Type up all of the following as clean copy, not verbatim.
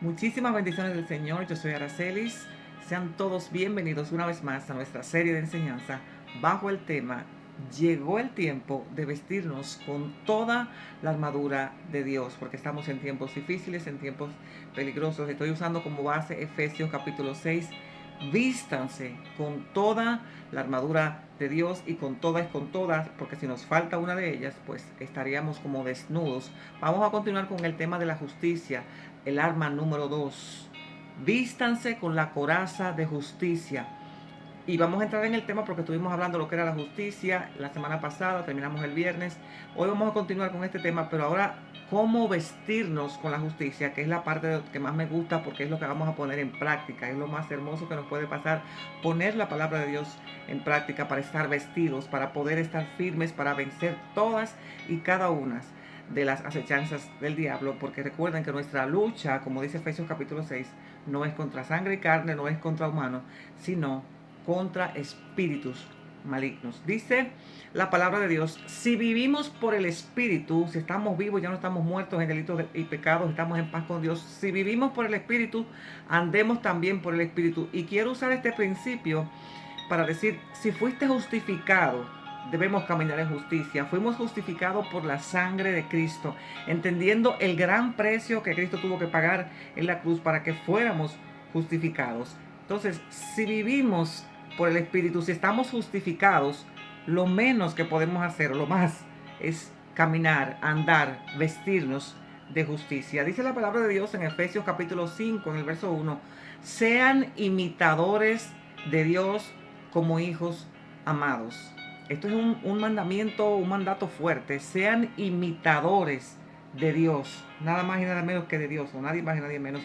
Muchísimas bendiciones del Señor. Yo soy Aracelis. Sean todos bienvenidos una vez más a nuestra serie de enseñanza bajo el tema Llegó el tiempo de vestirnos con toda la armadura de Dios, porque estamos en tiempos difíciles, en tiempos peligrosos. Estoy usando como base Efesios capítulo 6. Vístanse con toda la armadura de Dios y con todas, porque si nos falta una de ellas, pues estaríamos como desnudos. Vamos a continuar con el tema de la justicia, el arma número 2. Vístanse con la coraza de justicia. Y vamos a entrar en el tema porque estuvimos hablando de lo que era la justicia la semana pasada, terminamos el viernes. Hoy vamos a continuar con este tema, pero ahora cómo vestirnos con la justicia, que es la parte que más me gusta porque es lo que vamos a poner en práctica, es lo más hermoso que nos puede pasar, poner la palabra de Dios en práctica para estar vestidos, para poder estar firmes, para vencer todas y cada una de las acechanzas del diablo, porque recuerden que nuestra lucha, como dice Efesios capítulo 6, no es contra sangre y carne, no es contra humanos, sino contra espíritus malignos. Dice la palabra de Dios, si vivimos por el Espíritu, si estamos vivos, ya no estamos muertos en delitos y pecados, estamos en paz con Dios. Si vivimos por el Espíritu, andemos también por el Espíritu. Y quiero usar este principio para decir, si fuiste justificado, debemos caminar en justicia. Fuimos justificados por la sangre de Cristo, entendiendo el gran precio que Cristo tuvo que pagar en la cruz para que fuéramos justificados. Entonces, si vivimos por el Espíritu, si estamos justificados, lo menos que podemos hacer, lo más, es caminar, andar, vestirnos de justicia. Dice la palabra de Dios en Efesios capítulo 5, en el verso 1, sean imitadores de Dios como hijos amados. Esto es un mandamiento, un mandato fuerte. Sean imitadores de Dios, nada más y nada menos que de Dios, o nadie más y nadie menos.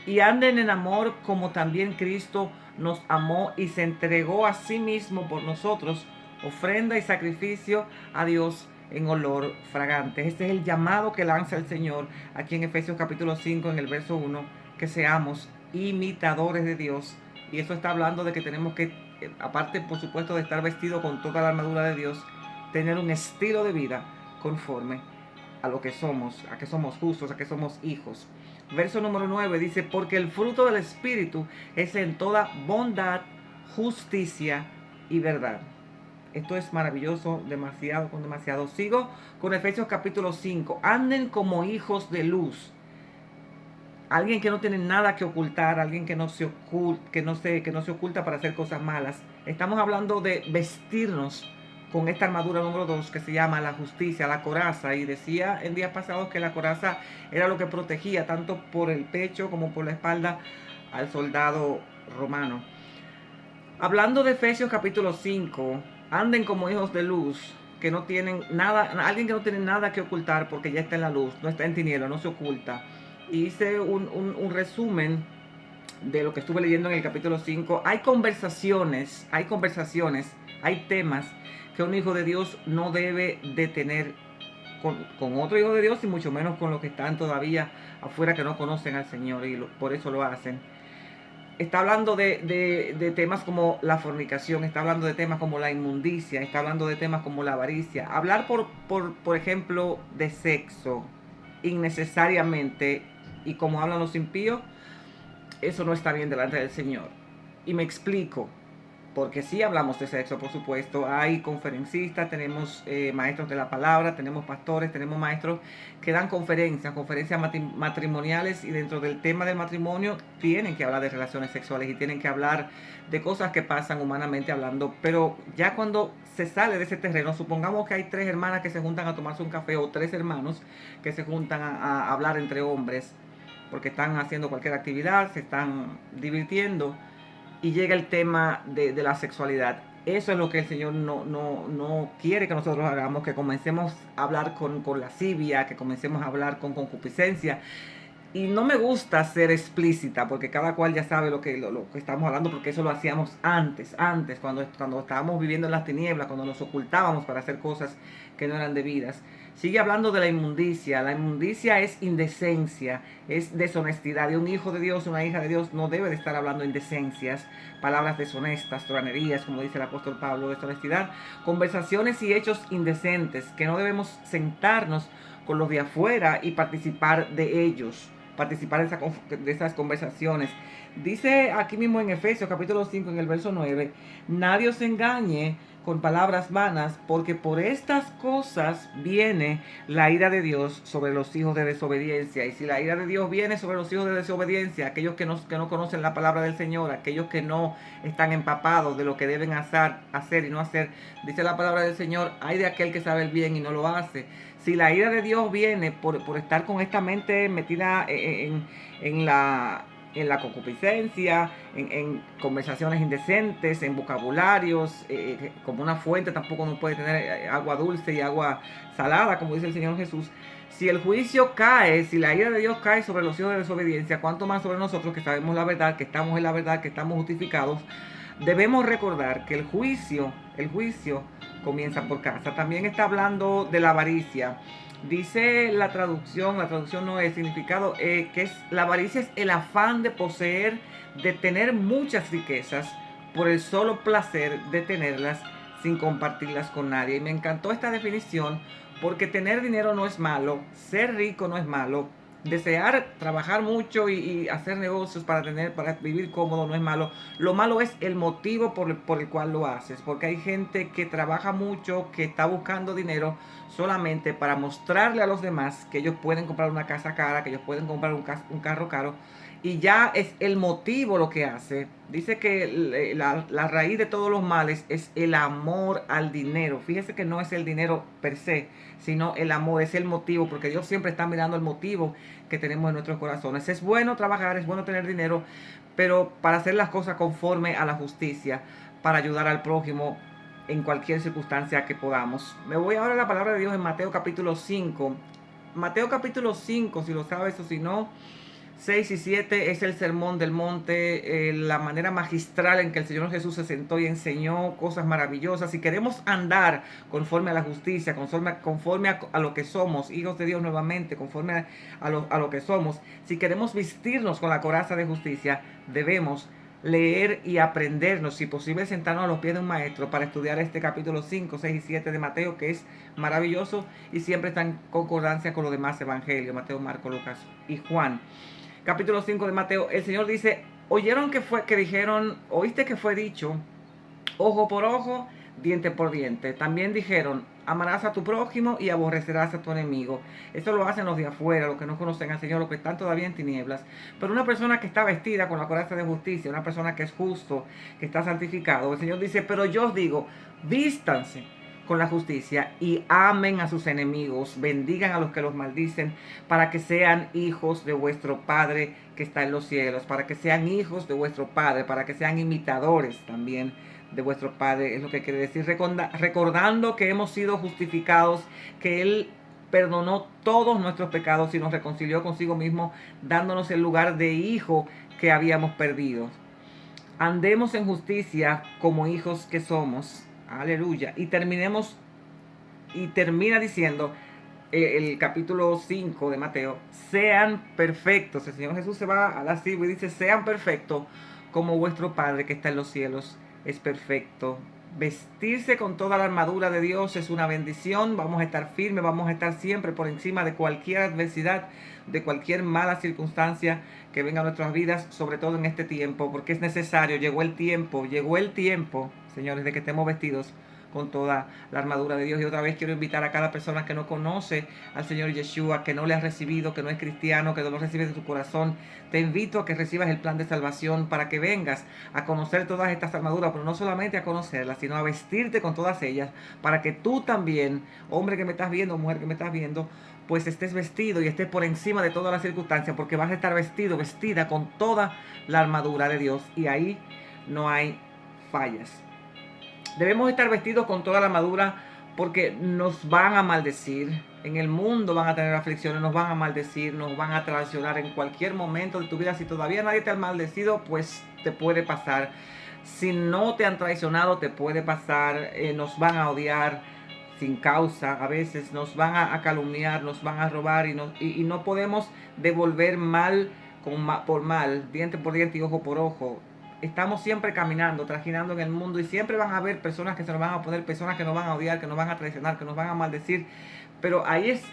Y anden en amor como también Cristo nos amó y se entregó a sí mismo por nosotros, ofrenda y sacrificio a Dios en olor fragante. Este es el llamado que lanza el Señor aquí en Efesios capítulo 5, en el verso 1, que seamos imitadores de Dios. Y eso está hablando de que tenemos que, aparte por supuesto de estar vestido con toda la armadura de Dios, tener un estilo de vida conforme a lo que somos, a que somos justos, a que somos hijos. Verso número 9 dice, porque el fruto del Espíritu es en toda bondad, justicia y verdad. Esto es maravilloso, demasiado con demasiado. Sigo con Efesios capítulo 5. Anden como hijos de luz. Alguien que no tiene nada que ocultar, alguien que no se oculta para hacer cosas malas. Estamos hablando de vestirnos con esta armadura número 2 que se llama la justicia, la coraza. Y decía en días pasados que la coraza era lo que protegía tanto por el pecho como por la espalda al soldado romano. Hablando de Efesios capítulo 5, anden como hijos de luz, que no tienen nada, alguien que no tiene nada que ocultar porque ya está en la luz, no está en tiniebla, no se oculta. Y hice un resumen de lo que estuve leyendo en el capítulo 5. Hay temas que un hijo de Dios no debe de tener con otro hijo de Dios y mucho menos con los que están todavía afuera que no conocen al Señor y por eso lo hacen. Está hablando de temas como la fornicación, está hablando de temas como la inmundicia, está hablando de temas como la avaricia. Hablar, por ejemplo, de sexo innecesariamente y como hablan los impíos, eso no está bien delante del Señor. Y me explico, porque sí hablamos de sexo, por supuesto. Hay conferencistas, tenemos maestros de la palabra, tenemos pastores, tenemos maestros que dan conferencias matrimoniales, y dentro del tema del matrimonio tienen que hablar de relaciones sexuales y tienen que hablar de cosas que pasan humanamente hablando. Pero ya cuando se sale de ese terreno, supongamos que hay tres hermanas que se juntan a tomarse un café o tres hermanos que se juntan a hablar entre hombres porque están haciendo cualquier actividad, se están divirtiendo y llega el tema de la sexualidad. Eso es lo que el Señor no quiere que nosotros hagamos, que comencemos a hablar con lascivia, que comencemos a hablar con concupiscencia. Y no me gusta ser explícita, porque cada cual ya sabe lo que estamos hablando, porque eso lo hacíamos antes cuando estábamos viviendo en las tinieblas, cuando nos ocultábamos para hacer cosas que no eran debidas. Sigue hablando de la inmundicia. La inmundicia es indecencia, es deshonestidad. Y un hijo de Dios, una hija de Dios, no debe de estar hablando indecencias, palabras deshonestas, truanerías, como dice el apóstol Pablo, deshonestidad, conversaciones y hechos indecentes, que no debemos sentarnos con los de afuera y participar de ellos. participar de esas conversaciones. Dice aquí mismo en Efesios capítulo 5 en el verso 9, nadie os engañe con palabras vanas, porque por estas cosas viene la ira de Dios sobre los hijos de desobediencia. Y si la ira de Dios viene sobre los hijos de desobediencia, aquellos que no conocen la palabra del Señor, aquellos que no están empapados de lo que deben hacer y no hacer, dice la palabra del Señor, hay de aquel que sabe el bien y no lo hace. Si la ira de Dios viene por estar con esta mente metida en la concupiscencia, en conversaciones indecentes, en vocabularios, como una fuente tampoco no puede tener agua dulce y agua salada, como dice el Señor Jesús. Si el juicio cae, si la ira de Dios cae sobre los hijos de desobediencia, cuánto más sobre nosotros que sabemos la verdad, que estamos en la verdad, que estamos justificados. Debemos recordar que el juicio comienza por casa. También está hablando de la avaricia. Dice la traducción no es significado, que es la avaricia es el afán de poseer, de tener muchas riquezas por el solo placer de tenerlas sin compartirlas con nadie. Y me encantó esta definición porque tener dinero no es malo, ser rico no es malo, desear trabajar mucho y hacer negocios para vivir cómodo no es malo. Lo malo es el motivo por el cual lo haces, porque hay gente que trabaja mucho, que está buscando dinero solamente para mostrarle a los demás que ellos pueden comprar una casa cara, que ellos pueden comprar un carro caro, y ya es el motivo lo que hace. Dice que la raíz de todos los males es el amor al dinero. Fíjese que no es el dinero per se, sino el amor, es el motivo, porque Dios siempre está mirando el motivo que tenemos en nuestros corazones. Es bueno trabajar, es bueno tener dinero, pero para hacer las cosas conforme a la justicia, para ayudar al prójimo en cualquier circunstancia que podamos. Me voy ahora a la palabra de Dios en Mateo capítulo 5. Mateo capítulo 5, si lo sabes o si no, 6 y 7 es el sermón del monte, la manera magistral en que el Señor Jesús se sentó y enseñó cosas maravillosas. Si queremos andar conforme a la justicia, conforme a lo que somos, hijos de Dios nuevamente, conforme a lo que somos, si queremos vestirnos con la coraza de justicia, debemos leer y aprendernos, si posible sentarnos a los pies de un maestro para estudiar este capítulo 5, 6 y 7 de Mateo, que es maravilloso y siempre está en concordancia con los demás evangelios, Mateo, Marco, Lucas y Juan. Capítulo 5 de Mateo, el Señor dice, oíste que fue dicho, ojo por ojo, diente por diente. También dijeron, amarás a tu prójimo y aborrecerás a tu enemigo. Eso lo hacen los de afuera, los que no conocen al Señor, los que están todavía en tinieblas. Pero una persona que está vestida con la coraza de justicia, una persona que es justo, que está santificado, el Señor dice, pero yo os digo, vístanse con la justicia y amen a sus enemigos, bendigan a los que los maldicen, para que sean hijos de vuestro Padre que está en los cielos, para que sean hijos de vuestro Padre, para que sean imitadores también de vuestro Padre, es lo que quiere decir, recordando que hemos sido justificados, que Él perdonó todos nuestros pecados y nos reconcilió consigo mismo, dándonos el lugar de hijo que habíamos perdido. Andemos en justicia como hijos que somos. Aleluya. Y termina diciendo el capítulo 5 de Mateo, sean perfectos. El Señor Jesús se va a la cima y dice, sean perfectos como vuestro Padre que está en los cielos es perfecto. Vestirse con toda la armadura de Dios es una bendición. Vamos a estar firmes, vamos a estar siempre por encima de cualquier adversidad, de cualquier mala circunstancia que venga a nuestras vidas, sobre todo en este tiempo, porque es necesario. Llegó el tiempo, señores, de que estemos vestidos con toda la armadura de Dios. Y otra vez quiero invitar a cada persona que no conoce al Señor Yeshua, que no le ha recibido, que no es cristiano, que no lo recibes de tu corazón. Te invito a que recibas el plan de salvación para que vengas a conocer todas estas armaduras, pero no solamente a conocerlas, sino a vestirte con todas ellas, para que tú también, hombre que me estás viendo, mujer que me estás viendo, pues estés vestido y estés por encima de todas las circunstancias, porque vas a estar vestida con toda la armadura de Dios, y ahí no hay fallas. Debemos estar vestidos con toda la armadura porque nos van a maldecir. En el mundo van a tener aflicciones, nos van a maldecir, nos van a traicionar en cualquier momento de tu vida. Si todavía nadie te ha maldecido, pues te puede pasar. Si no te han traicionado, te puede pasar. Nos van a odiar sin causa. A veces nos van a calumniar, nos van a robar y no podemos devolver mal por mal, diente por diente y ojo por ojo. Estamos siempre caminando, trajinando en el mundo y siempre van a haber personas que se nos van a oponer, personas que nos van a odiar, que nos van a traicionar, que nos van a maldecir. Pero ahí es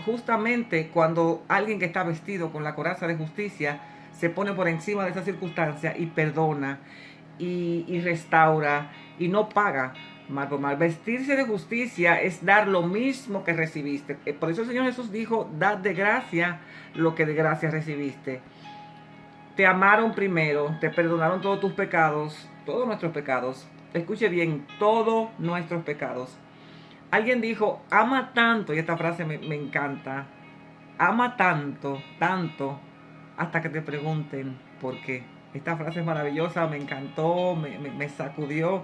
justamente cuando alguien que está vestido con la coraza de justicia se pone por encima de esa circunstancia y perdona y restaura y no paga mal por mal. Vestirse de justicia es dar lo mismo que recibiste. Por eso el Señor Jesús dijo, dad de gracia lo que de gracia recibiste. Te amaron primero, te perdonaron todos tus pecados, todos nuestros pecados. Escuche bien, todos nuestros pecados. Alguien dijo, ama tanto, y esta frase me encanta, ama tanto, tanto, hasta que te pregunten por qué. Esta frase es maravillosa, me encantó, me sacudió.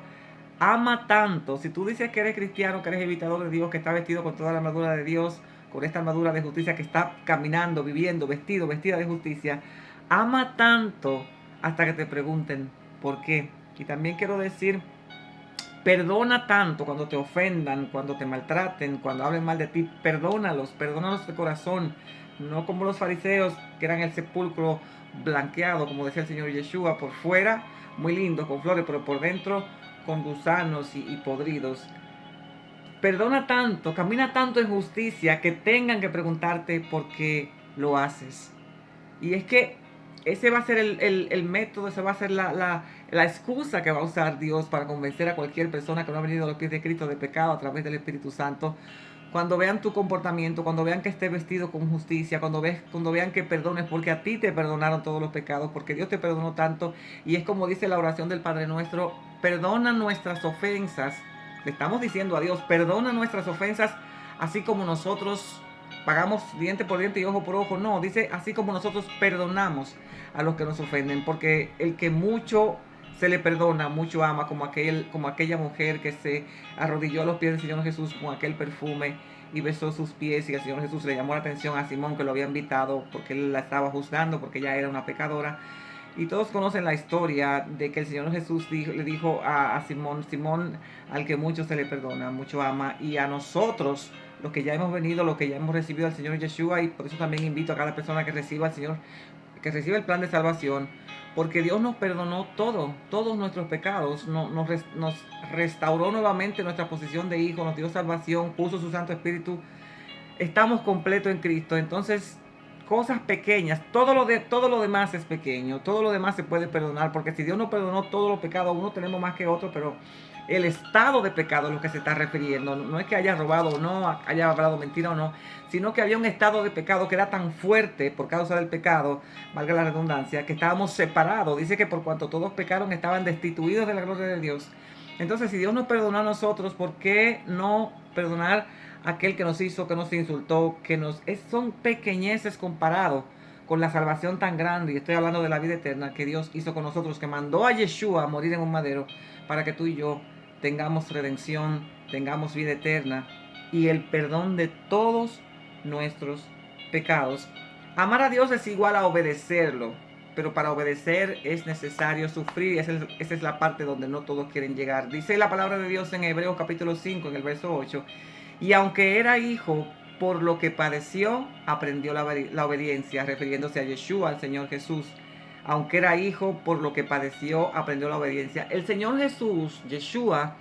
Ama tanto, si tú dices que eres cristiano, que eres imitador de Dios, que está vestido con toda la armadura de Dios, con esta armadura de justicia, que está caminando, viviendo, vestido, vestida de justicia, ama tanto hasta que te pregunten por qué. Y también quiero decir, perdona tanto cuando te ofendan, cuando te maltraten, cuando hablen mal de ti. Perdónalos de corazón. No como los fariseos, que eran el sepulcro blanqueado, como decía el Señor Yeshua, por fuera muy lindo, con flores, pero por dentro con gusanos y podridos. Perdona tanto, camina tanto en justicia que tengan que preguntarte por qué lo haces. Y es que ese va a ser el método, esa va a ser la excusa que va a usar Dios para convencer a cualquier persona que no ha venido a los pies de Cristo de pecado a través del Espíritu Santo. Cuando vean tu comportamiento, cuando vean que estés vestido con justicia, cuando vean que perdones, porque a ti te perdonaron todos los pecados, porque Dios te perdonó tanto. Y es como dice la oración del Padre Nuestro, perdona nuestras ofensas. Le estamos diciendo a Dios, perdona nuestras ofensas, así como nosotros pagamos diente por diente y ojo por ojo. No, dice así como nosotros perdonamos a los que nos ofenden, porque el que mucho se le perdona, mucho ama, como aquella mujer que se arrodilló a los pies del Señor Jesús con aquel perfume y besó sus pies, y el Señor Jesús le llamó la atención a Simón, que lo había invitado porque él la estaba juzgando, porque ella era una pecadora. Y todos conocen la historia de que el Señor Jesús le dijo a Simón, Simón, al que mucho se le perdona, mucho ama, y a nosotros, los que ya hemos venido, los que ya hemos recibido al Señor Yeshua, y por eso también invito a cada persona que reciba al Señor, que reciba el plan de salvación, porque Dios nos perdonó todos nuestros pecados, nos restauró nuevamente nuestra posición de hijo, nos dio salvación, puso su Santo Espíritu, estamos completos en Cristo. Entonces, cosas pequeñas, todo lo demás es pequeño, todo lo demás se puede perdonar, porque si Dios no perdonó todos los pecados, uno tenemos más que otro, pero el estado de pecado es lo que se está refiriendo. No es que haya robado o no, haya hablado mentira o no, sino que había un estado de pecado que era tan fuerte por causa del pecado, valga la redundancia, que estábamos separados. Dice que por cuanto todos pecaron estaban destituidos de la gloria de Dios. Entonces, si Dios nos perdonó a nosotros, ¿por qué no perdonar a aquel que nos hizo, que nos insultó, son pequeñeces comparado con la salvación tan grande? Y estoy hablando de la vida eterna que Dios hizo con nosotros, que mandó a Yeshua a morir en un madero para que tú y yo tengamos redención, tengamos vida eterna y el perdón de todos nuestros pecados. Amar a Dios es igual a obedecerlo, pero para obedecer es necesario sufrir, y esa es la parte donde no todos quieren llegar. Dice la palabra de Dios en Hebreos capítulo 5, en el verso 8, y aunque era hijo, por lo que padeció, aprendió la obediencia, refiriéndose a Yeshua, al Señor Jesús. Aunque era hijo, por lo que padeció, aprendió la obediencia. El Señor Jesús, Yeshua,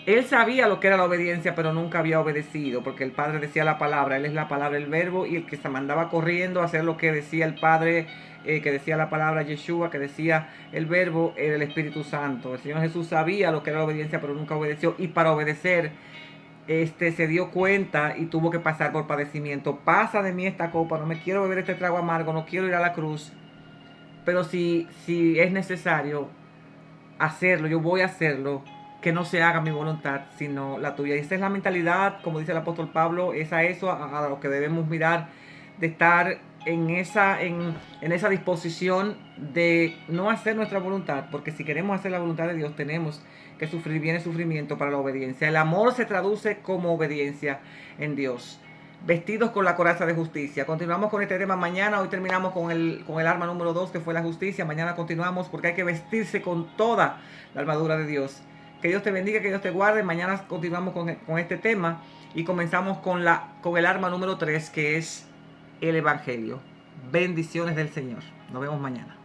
él sabía lo que era la obediencia, pero nunca había obedecido, porque el Padre decía la palabra, Él es la palabra, el verbo, y el que se mandaba corriendo a hacer lo que decía el Padre, que decía la palabra Yeshua, que decía el verbo, era el Espíritu Santo. El Señor Jesús sabía lo que era la obediencia, pero nunca obedeció, y para obedecer, se dio cuenta y tuvo que pasar por padecimiento. Pasa de mí esta copa, no me quiero beber este trago amargo, no quiero ir a la cruz, pero si es necesario hacerlo, yo voy a hacerlo, que no se haga mi voluntad, sino la tuya. Y esa es la mentalidad, como dice el apóstol Pablo, es a eso a lo que debemos mirar, de estar en esa disposición de no hacer nuestra voluntad, porque si queremos hacer la voluntad de Dios, tenemos que sufrir, viene sufrimiento para la obediencia. El amor se traduce como obediencia en Dios. Vestidos con la coraza de justicia. Continuamos con este tema mañana. Hoy terminamos con el arma número 2, que fue la justicia. Mañana continuamos, porque hay que vestirse con toda la armadura de Dios. Que Dios te bendiga, que Dios te guarde. Mañana continuamos con este tema y comenzamos con el arma número 3, que es el Evangelio. Bendiciones del Señor. Nos vemos mañana.